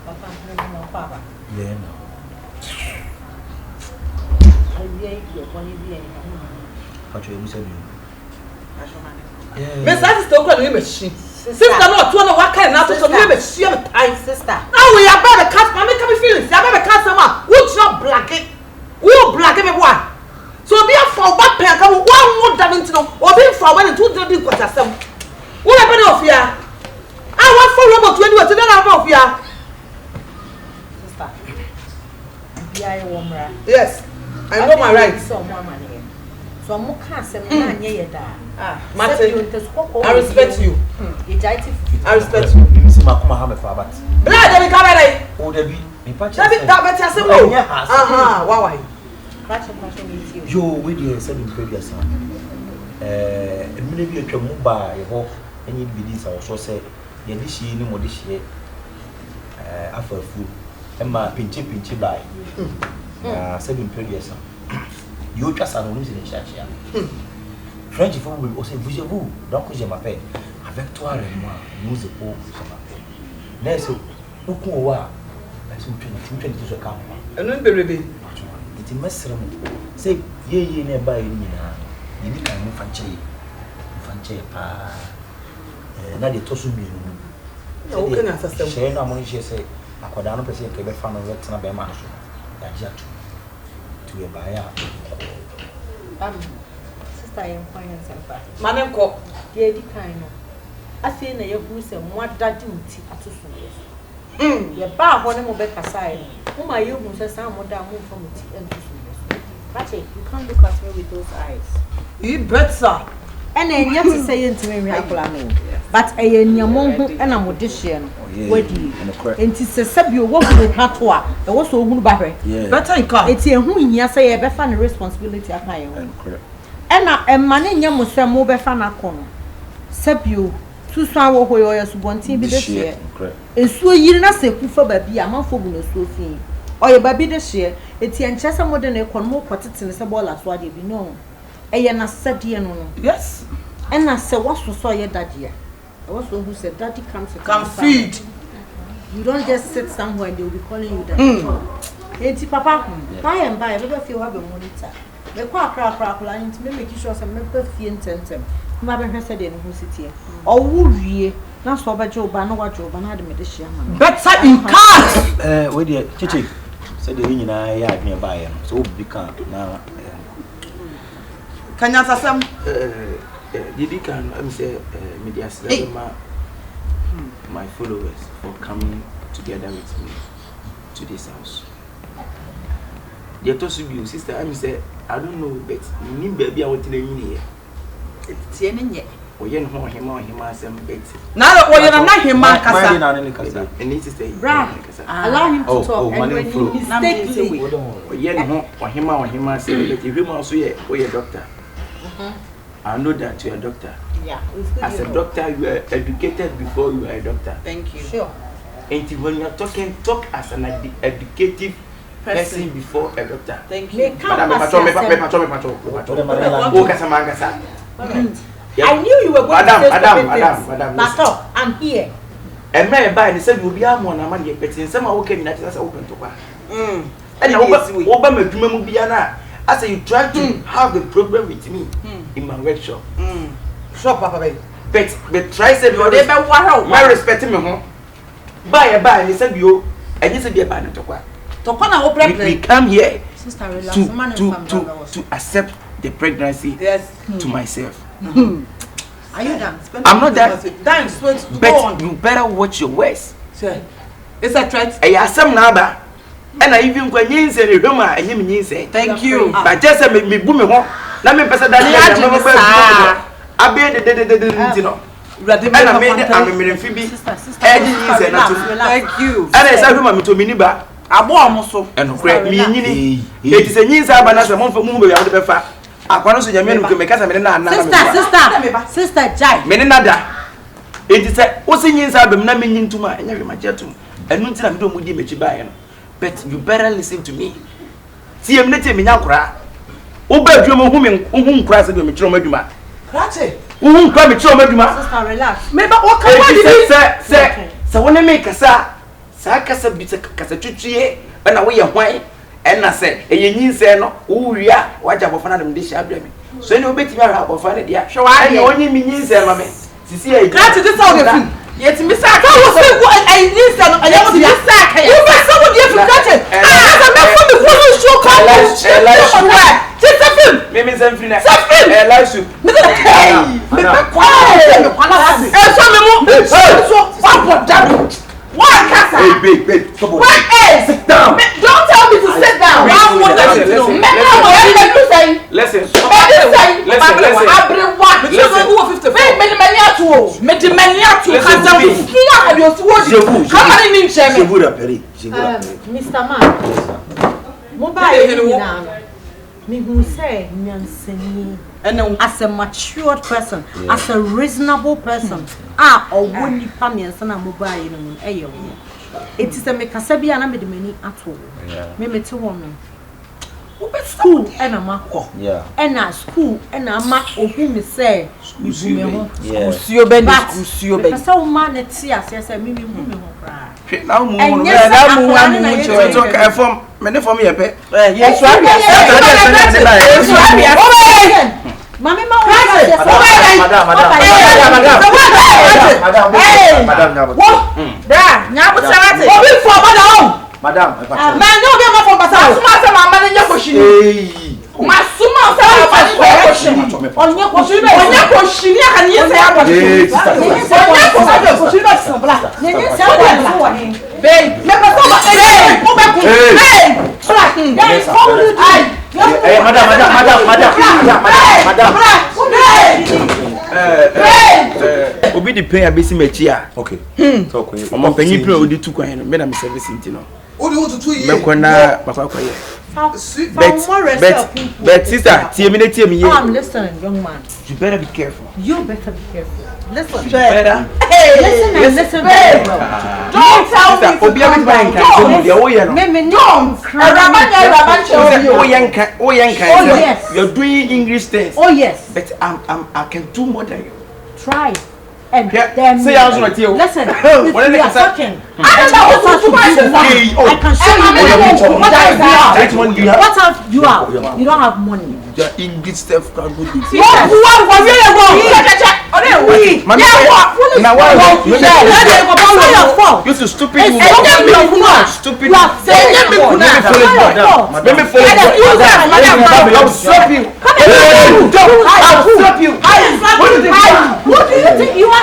Papa. Yeah, no. I be Pacho, you said you. Miss Sister don't call me machine. Sister not to know what kind of so me machine time sister. Now we are about the cat, mommy come feelings. You about the customer. Would not black it? Who black me boy? So be a for back pair come one more than to know or be for when two do what some. What happened of here? I want for robot 20 to then of here. Yes, I know my rights. So more money. So more can't say me Martin, I respect you. I respect you. you. You see, my come have a but. Blood, let me come in. Oh, there be. That better say oh. Why? Yo, we dey send him previous son. Emile bi atwa mu ba ye ho enyi bidis a so say ye di hie ni mo di hie afafu emma pinchi ba send him previous son. Yo twa sa no ni se chia. French for we aussi vous donc je m'appelle avec toi et moi nous épaules je m'appelle. N'est-ce beaucoup wa est-ce que tu te calme. Non bébé. It mesrem say ye na ba yi nyina ye ni kan mu fanche pa na de tosu mi no o kana sasem she na mo ni she say akoda no pese ke be fa no vet na be ma so da ja to ye ba ya sister yem kwanya sempa manem ko ye di kan no afi na ye hu se mo adade uti atoso ye ba ho ne mo be kasai no ma ye hu se san mo da mo from uti atoso Pache, you can't look at me with those eyes. You better. And then you have to say into me, but I am and I'm audition. What do you? And to say, you walk with Hatua, there was so good by better in car. It's a who you say a better responsibility of my own. And I'm manning your Muslim mobile fan. Sep you, 2 sour hoyos, 1 team this year. And so you're not say, for baby, I'm not for Sophie. Or your baby this year, it's the Chester modern economy quartet in the ball as what you know. I said, yes. And I said, what's for saw your daddy? I was one who said, Daddy comes to come feed. You don't just sit somewhere and they'll be calling you that. Hey, Papa, by and by, I never feel have a monitor. The crack line to make sure some member fee and temp. Mother has said in who city. Or would ye? Not so bad, Joe, but no what Joe, but I had made a share. Better in cars. Wait, dear, Chichi. Said the union I had nearby him, so become now. Can you answer some? Did can say media my followers for coming together with me to this house. They told you, sister, I say I don't know, but you need baby I want to here. It's yet. Or yen him as some bets. Now, you're not him, Marcus, and it is the allow him to talk. And when he mistakes or yen or him as if you also or your doctor. I know that you're a doctor. Yeah. As a doctor, you are educated before you are a doctor. Thank you. Sure. And when you are talking, talk as an educative person before a doctor. Thank you. I knew you were going to say Madam, I'm here. And my body said you'll be a more money, but in some okay, that's open to buy. And Obama, I say you try to have a problem with me in my workshop. Shop, Papa. But try said my respect me. Buy a buy, and he said you, and you said be a bad to we come here to accept the pregnancy to myself. Are you done? I'm not that. Thanks, but you better watch your words. Sir, it's a threat. I have some number. And I even when you say the rumor, I hear me say thank you. But just me boom me home. Let me pass that. I be the know. And I made it. I'm a Phoebe. Thank you. And I said, "Mama, to miniba." I bought so and me. It is a news. I ban as a month for movie. I would prefer. I want to say, "You make us a sister, Jai. Menada." It is a what's in inside the name into my jetum. And no time don't do me buy. But you better listen to me. See, I'm letting me now cry. Oh, but you're whom cries at the metro meduma. Cratch, whom cry metro meduma. Sister, relax. Maybe what can I say? So when I make a sa kasa bita kasa twetwe na wo ye hwan na se eyenyin se no wo wia waja bofana dem de sha bra me so any obetimi ara bofana dia hwe wa ye onye minyin se ma me sisi e ka ti sa o de fi yet mi sa ka wo se go I need se no aya wo di sa ka ye wo se wo di fi ka che ah me fo me wo show ka Mimi Zemfina. Life me kwa la so me mo so what for that one kasa Hey, come on. Sit down. Don't tell me to sit down. Listen. Mr. Man. Mobile. Me who say Nansani as a matured person, as a reasonable person, or when you come and send a mobile in it is a Mekasabi and I made many at all. Maybe to woman. School and a mark, and a school and a mark of whom say, you bend so man at sea, as I mean, now, from many for me a bit. Yes, Mammy, Madam, man, no, get my phone, but I'm man in your question. My summa on your question, and yes, Obi the pay a busy mechia. Okay. Okay. I'm penny play odi 2 kwan me na me service ntino. Odi wo to 2 years. Me kwana papa ye. But sister, tie me I'm listening, young man. You better be careful. You better be careful. Listen. Better. Hey, listen. Don't tell me. Obi a bank don't cry. Oh, yes. You're doing English things. Oh, yes. But I can do more than you. Try. And then say I was not you. Listen, if we are talking. I can show you what have you out? You don't have money. The English stuff can go to you to stupid stupid what do you think you are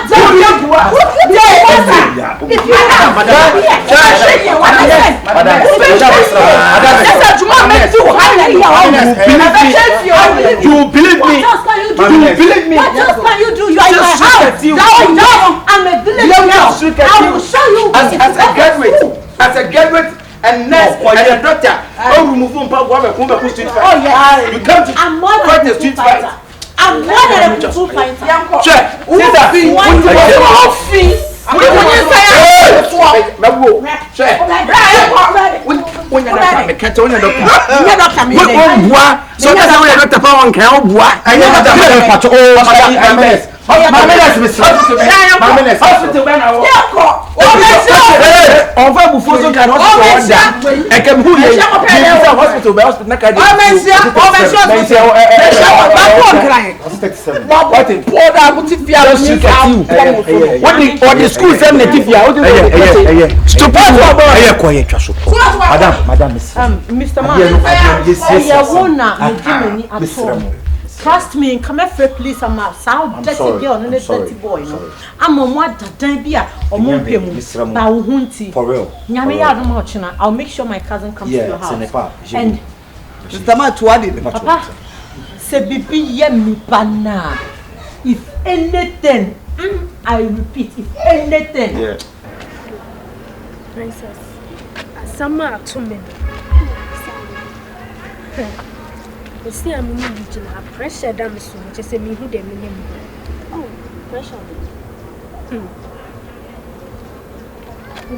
you believe me? What else can you do? You are in my house. Down. I'm a village girl. I will show you. As a graduate and nurse and a doctor, you come to I'm more than a street fighter. I'm more than a food fighter. Mr. Man, trust me, come here, please. I'm a sound dirty girl and a dirty boy. I'm a more than beer or more hunty. For real. I'll make sure my cousin comes to your house. And Mr. Man, to add it, Papa, say, Bibi, yemi bana. If anything, I repeat, if anything. Yeah. Princess, Asama to me. You see, I'm in the pressure damn so much. I say, me who them in. Oh, pressure.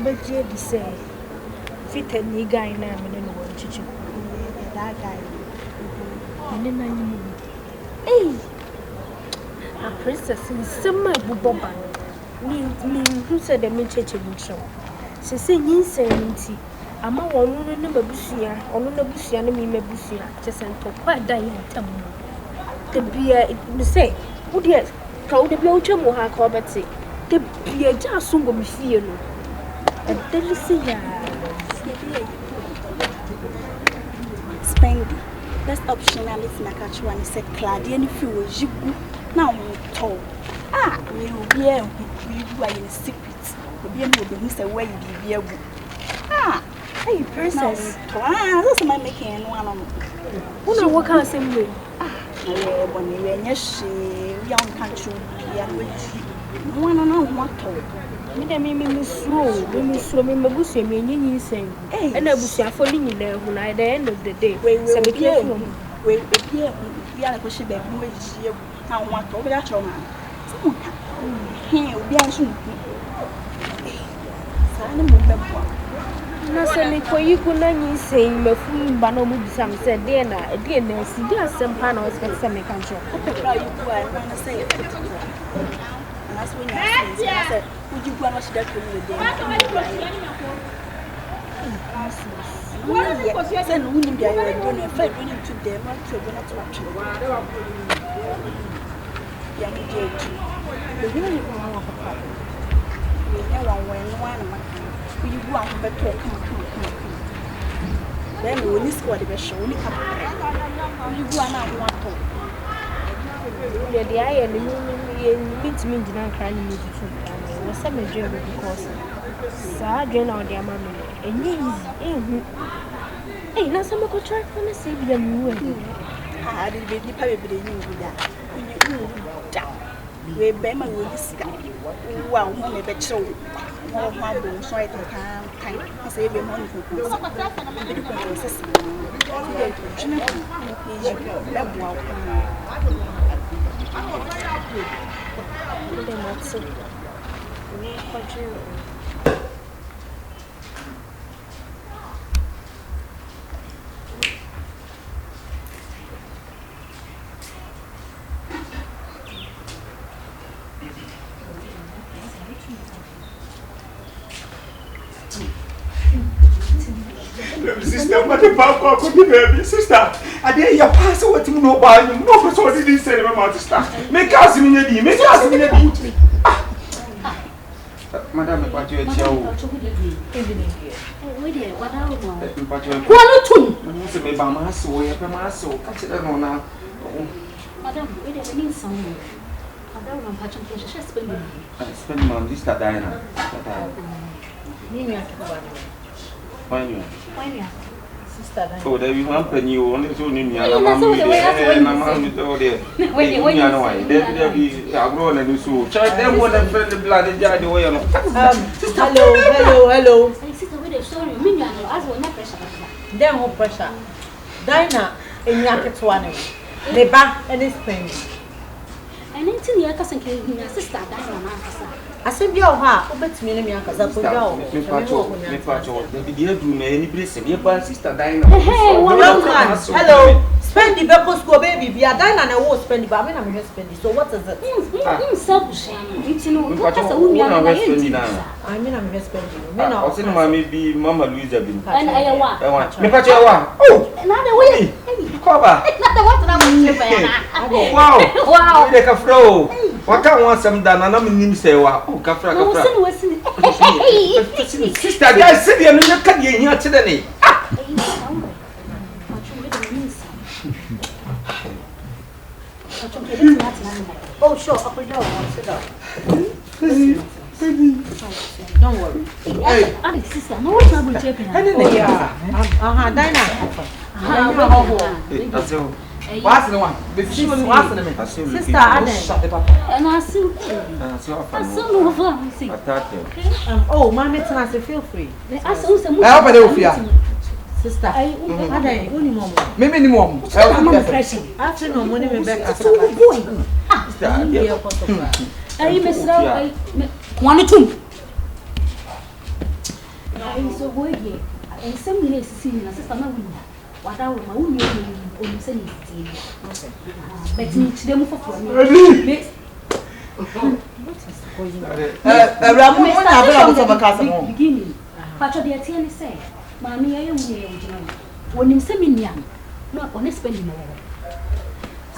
But you say, fit a nigga in a minute or chicken. That guy. And then I knew. Hey, a princess in summer bubba. who said the Minchich show. She said, you say, I'm a woman in Babusia, or no Babusia, and me Babusia, just and to quite die and tell me. The beer, it say, oh, yes, told the Belgium will have Corbett. The beer just soon will be feared. And then you see, Spendy. That's optionality. I catch one. Say, Claudia, and if you were you now, told. Ah, we will be here. We are in secret. We will be Mr. Way you be here. Ah, hey, princess. That's my making one on. Who know what kind of same way? Ah, when you are yes, young country, one on one told. Me slow, me Mabusi, me saying, and I was following you there when I at the end of the day. We are pushing back. We now want over that your man. Here, we are soon. Nothing for you could not say, my fool, Banomu, some said, Daina, Daina, see, there are some panels for some country. I say it. That's when I said, would you go and watch that for you again? Send winning the idea of a fight winning to them, not to go not to watch you. Young Jake, the winning of our papa. We never went one of my. Will you go out and come? Then we will squad the show. Will you go and have one talk? The eye and the meet me did not cry me to was some dream because Sergeant or their mammy and easy. Hey, now some could try to say them. I didn't be probably with that. We Bema will discuss. Wow, money bet so more humble, so I can time. I say, be money for Sister, what about baby? Sister, I dare you pass over to no buy you. No person didn't say about sister. Make us in the make us in the Madam, what you tell me? What I spend my sister Daina. Oh, there you want penny only so near my mammy told you. Wait, you know why? There be a grown and so. Try them one and friend the blood and jar the way. Hello. Sorry, me, I was no pressure. Then no pressure. Daina in Yaketwane. The back and his pain. And until your cousin came here, sister, that's my master. I said, your heart, bet me, because I put down. Me, dear, do me any place, and your sister Daina. Hey, hello. Spendy, because go baby, be a Daina and I will spend it, but I'm not Spendy. So what is it? Selfish. You know, what is a woman? I mean, I'm Spendy. I'll send my be Mama Louisa. And I want. Me, but you are. Oh, another way. Cover. Wow, like a flow. What can want some done? And I'm in say, oh, Cafra. Sister, I said, you're not cutting here today. Oh, sure, up and down. Sit down. Don't worry. Hey, sister, no one's able to check in. Daina. That's all. What's the one? Sister, Anne. And I see. Oh, Mammy, feel free. Sister, Maybe more. After no money, we back. One or two. I'm so good here. And some days, seeing a sister, what I would say, but need them for me. Ramu mo na bela mo so ka mo. Beginning. Pacho de tie ni say. Mami ya yemu ye ojina. Wonim se miniam. No on Spendy mo.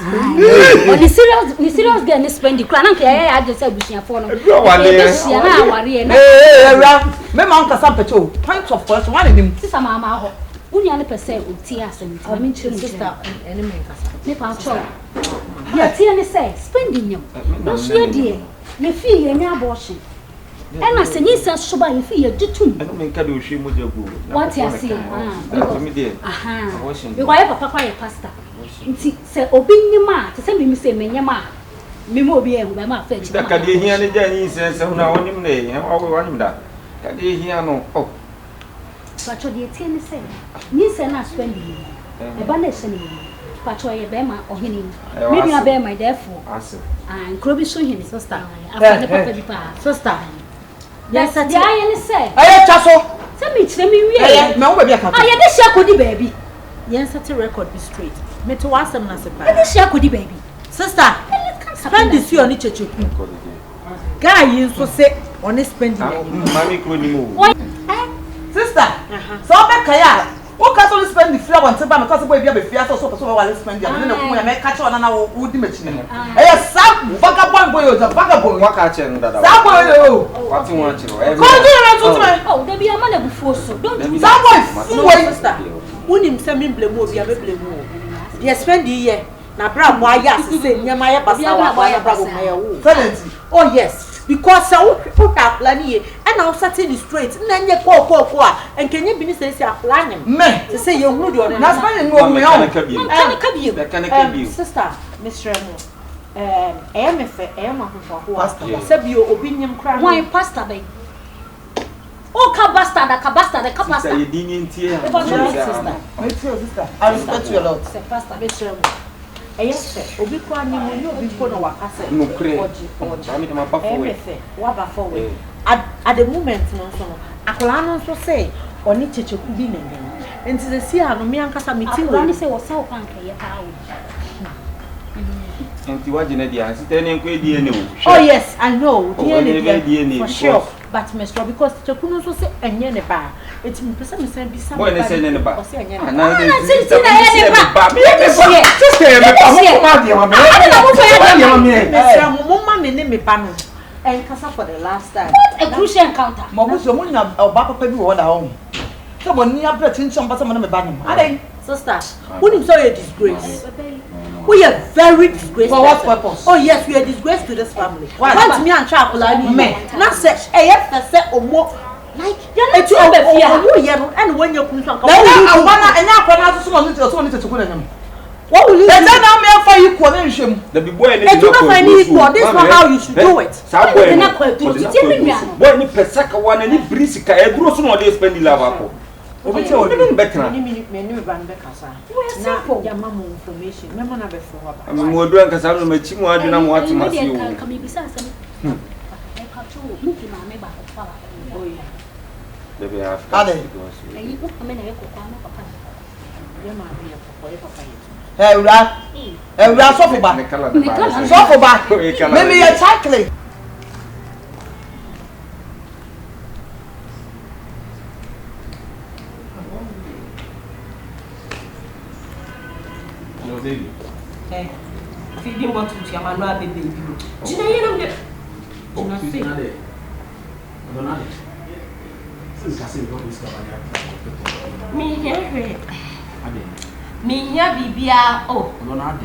On the serious girl ni Spendy. Kra na nke ya age say busuafo no. E sia na aware na. Ram, me ma nka sam pecho. Point of question, one nim. Sisa mama ho. Unia ne pese oti asem ti. Mami chiri sister enemy nkasa. Me pacho. Ya tie ni say Spendy nyam. No so ye de. Ne fi ye nya abortion. Ena se ni se so ba ye fi ye ditum. I don't make a do she mo jagu. What you see? Me there. Aha. Because I papa kwa ye pastor. Nti se obi nyima, te se me se menyama. Me mo obi e hu be ma fa chi. Da ka de hia ne ja ni se na wonim ne. Wonim da. Ka de hia no. Oh. Pacho de tie ni se. Ni se na Spendy. E ba na se ni. Pacho ye be ma ohini. Me nua be ma therefore. Ase. Krobi so him sister. Afa ne papa bi pa. Sister. Yes, the I say. Aye chaso. Say me chire me wie. Me wo baby aka. Aye de share kodi baby. Yen set record be straight. Me to wasem na se pa. De share kodi baby. Sister. Spendy si oni Kyekyeku. Guy yin so say oni Spendy. Mami ko ni mo. Sister. So be kaya. O ka so Spendy free want ba me cause boy bia be free so so wale Spendy am na ku ya me ka che ona na wo di machi ni. Sa vagabond boy o vagabond waka che no dada. Sa boy o. What you want to? Ko do na tutu me. Oh, they be amana before so. Don't do Sa boy fuwe. Sister. Unim se me blame obi a me blame o. Dey Spendy here. Na bra mo aya se nyama ye basa wa na bra mo ya wo. Oh yes. Because who have plan here and now setting the straight na nye ko a enkenye bi ni say plan him me to say you hu the na Spendy no me o can I sister Mr. I am a pastor sabi obi nyem kra why pastor be o ka bastard ka pastor you didn't hear sister I respect you a lot say pastor Mr. Yes, obi kwa ni mo ni obi ko na wakase no kre ami de mapa forward wa ba forward at the moment no so no akola no so say oni Kyekyeku bi na ngen enti se si anu mi ankasa meeting we ni say wo sa o kan ka ye pa o enti waje na dia site ne nko die ne o oh yes I know DNA for sure but Mr. because Kyekyeku no so say enye ne ba eti me pese me sen bi sam boy ne say ne ba na sister ne ba sister me pa mo ma dia ma me Mr. mo ma me ne me ba no enkasa for the last time what a crucial encounter mo bo so mo nya oba papa bi wo da ho so mo ni abra chinchon ba se mo na me ba no adai sister unim so you disgrace we are very disgraced for what purpose oh yes we are disgraced to this family why me and chakola ni me na say say omo like it's all be fear you hear no and when you kun so na awana enya akwana so mo ni Kyekyeku na nyam what will you do now me for you ko na nhwem the big boy this is not how you should do it sa boy boy ni pesaka wana ni brisika e duro so no dey Spendy lava ko obi che o ni betra me ban be kasa na ya mama information me na be for ba mo do an kasa no machi mo adu na mo atima se o ka me bisa asem e ka to mu ki ma me ba ko fala oh yeah debe have ayi ko me na e ko kwa no papa ya ma be ko papa ewura sofo ba me ya chocolate no baby feeding bottle to your man baby jina yeno de jina see Donald. Since I said, don't discover that. me here Ade. me here bibia oh Donald.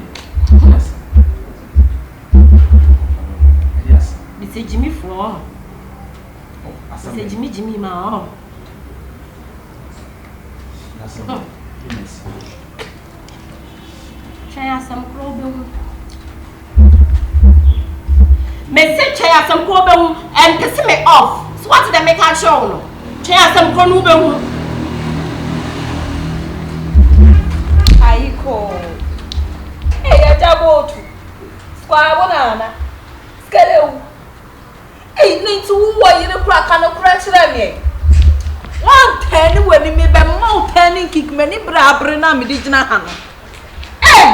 Yes. Yes. Mr. Jimmy Flo. Oh, Mr. Jimmy ma oh. That's all. Yes. Try some problem. Me say try some problem and piss me off. So what did they make a show no? Try some problem. Aiko. Hey, Jabotu. Squire banana. Skelew. Hey, need to what you crack and crack them. 110 when me be mountain kick many brabrina me digna hano. Eh!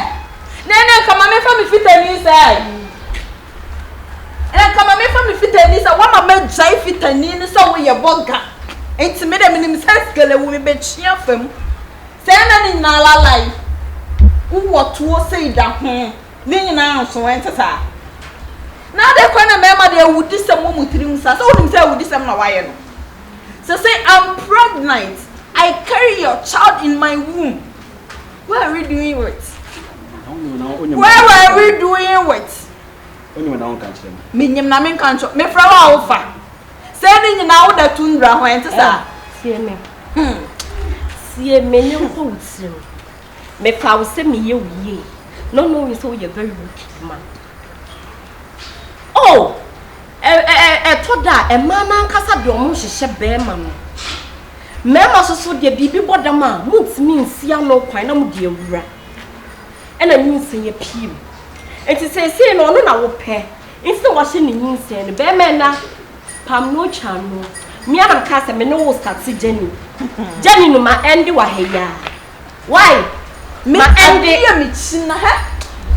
Nene come me from fit any side. And come and make me fit and this. I want my man drive fit and in so we your bunker. Ain't me them in himself girl will be cheer from. Say in our life. Who what to say that Ning now so went to say. Now they can't remember they would this some woman to so himself with this some wire. So say I'm pregnant. I carry your child in my womb. What are we doing with? Where were we doing with? Only when I don't catch them. Minim na men kancho. Me fra wa ofa. Say ni na wo da tundra ho ente sa. Sie me. Sie me ne ho wutsiro. Me fa wo se me ye wiye. No we so you very wicked man. Oh, toda e man na nkasa de omo hyehye be ma no. Mema so de bibi bodama mutimi nsia no kwan na mu de awura. Ena nyinsen ye piem. Enti say no no na wo pe. Instead of washing the nyinsen be me na pam no chano. Me am ka se me no wo start Jenny. Jenny no ma endi wa heya. Why? Me endi ya me china ha.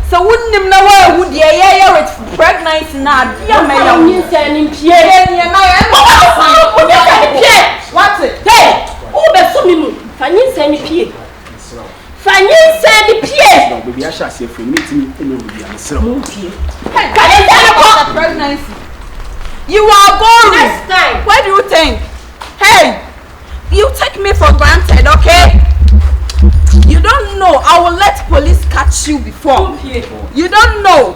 So wunnim na wa wu de ye with pregnancy na dia me ya nyinsen ni pie. Ye na ye. What it? Hey! Who be so me mu? Fanyin say ni pie. Fanyin say ni pie. No, baby, I shall say for me to me will be answer. Pie. Hey, can you tell about the pregnancy? You are going. Next time. What do you think? Hey, you take me for granted, okay? You don't know. I will let police catch you before. You don't know.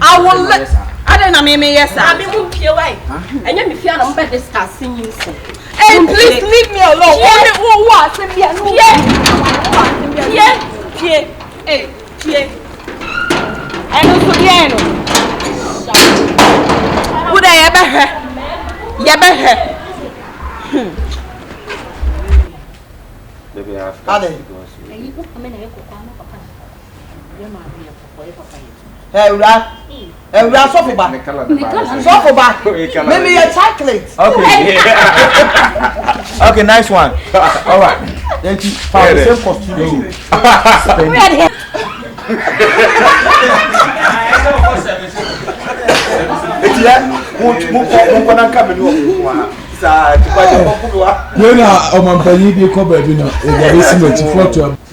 I will let. I don't know, me yes, sir. I mean, who pie why? And you me fear I'm better discussing you. Hey, please leave me alone. Only who wants to be a Pie. Hey, pie. I know so bien. Would I ever her? Baby, I have to go. Hey, Ura, so far. Maybe a chocolate. Okay. Okay, nice one. All right. Thank you. Found the same costume.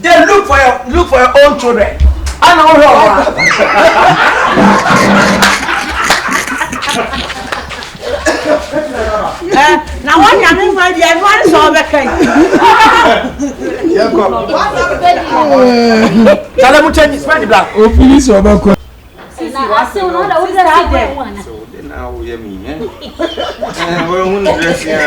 Then look for your own children. I know now what can you find the advice of a kind? Tell them to change Spendy black. Oh, please, So now we me, eh? We're dressing.